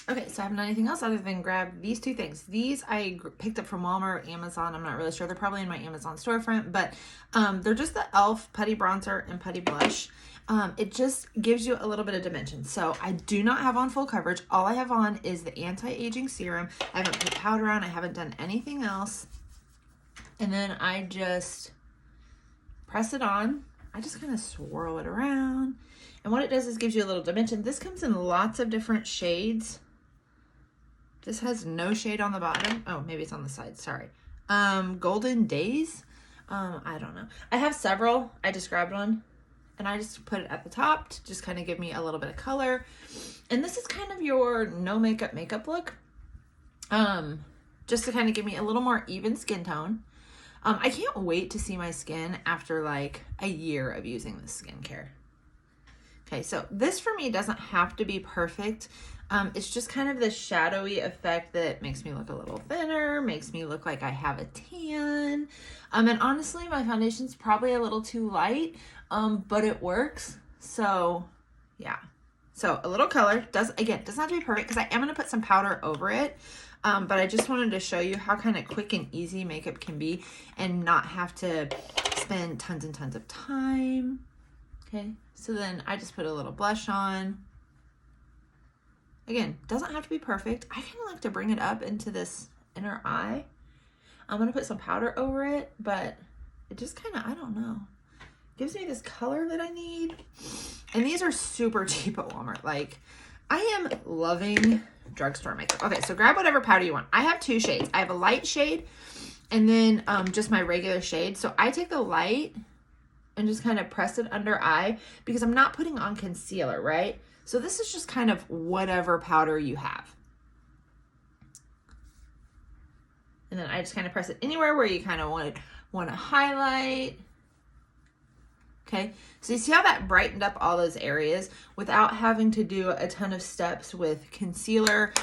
Okay, so I haven't done anything else other than grab these two things. These I picked up from Walmart or Amazon. I'm not really sure. They're probably in my Amazon storefront, but they're just the e.l.f. Putty Bronzer and Putty Blush. It just gives you a little bit of dimension. So I do not have on full coverage. All I have on is the anti-aging serum. I haven't put powder on. I haven't done anything else. And then I just press it on. I just kind of swirl it around. And what it does is gives you a little dimension. This comes in lots of different shades. This has no shade on the bottom. Oh, maybe it's on the side. Sorry. Golden Days. I don't know. I have several. I just grabbed one and I just put it at the top to just kind of give me a little bit of color. And this is kind of your no makeup look. Just to kind of give me a little more even skin tone. I can't wait to see my skin after like a year of using this skincare. Okay, so this for me doesn't have to be perfect. It's just kind of the shadowy effect that makes me look a little thinner, makes me look like I have a tan. And honestly, my foundation's probably a little too light, but it works. So yeah, so a little color doesn't have to be perfect because I am going to put some powder over it. But I just wanted to show you how kind of quick and easy makeup can be and not have to spend tons and tons of time. Okay, so then I just put a little blush on. Again, doesn't have to be perfect. I kind of like to bring it up into this inner eye. I'm gonna put some powder over it, but it just kind of, I don't know, gives me this color that I need. And these are super cheap at Walmart. Like, I am loving drugstore makeup. Okay, so grab whatever powder you want. I have two shades. I have a light shade and then just my regular shade. So I take the light and just kind of press it under eye because I'm not putting on concealer, right? So this is just kind of whatever powder you have. And then I just kind of press it anywhere where you kind of want to highlight. Okay, so you see how that brightened up all those areas without having to do a ton of steps with concealer,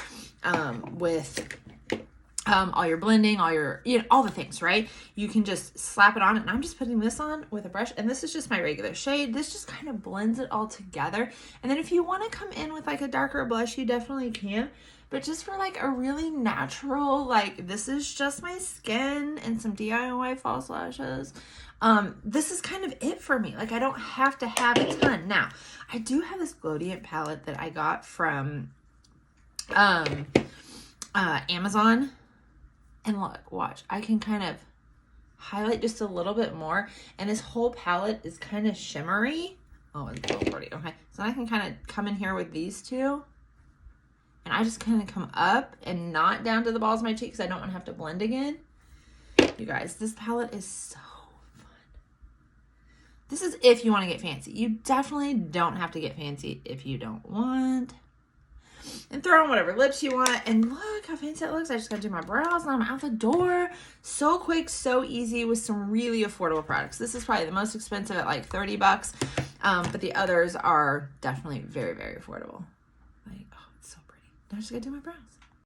with all your blending, all your, all the things, right? You can just slap it on, and I'm just putting this on with a brush, and this is just my regular shade. This just kind of blends it all together. And then if you want to come in with like a darker blush, you definitely can. But just for like a really natural, like this is just my skin and some DIY false lashes. This is kind of it for me. Like I don't have to have a ton. Now, I do have this Glowdient palette that I got from Amazon. And look, watch, I can kind of highlight just a little bit more. And this whole palette is kind of shimmery. Oh, it's so pretty. Okay, so I can kind of come in here with these two. And I just kind of come up and not down to the balls of my cheeks. I don't want to have to blend again. You guys, this palette is so fun. This is if you want to get fancy. You definitely don't have to get fancy if you don't want. And throw on whatever lips you want. And look how fancy it looks. I just got to do my brows and I'm out the door. So quick, so easy with some really affordable products. This is probably the most expensive at like 30 bucks. But the others are definitely very, very affordable. Like, oh, it's so pretty. Now I just got to do my brows.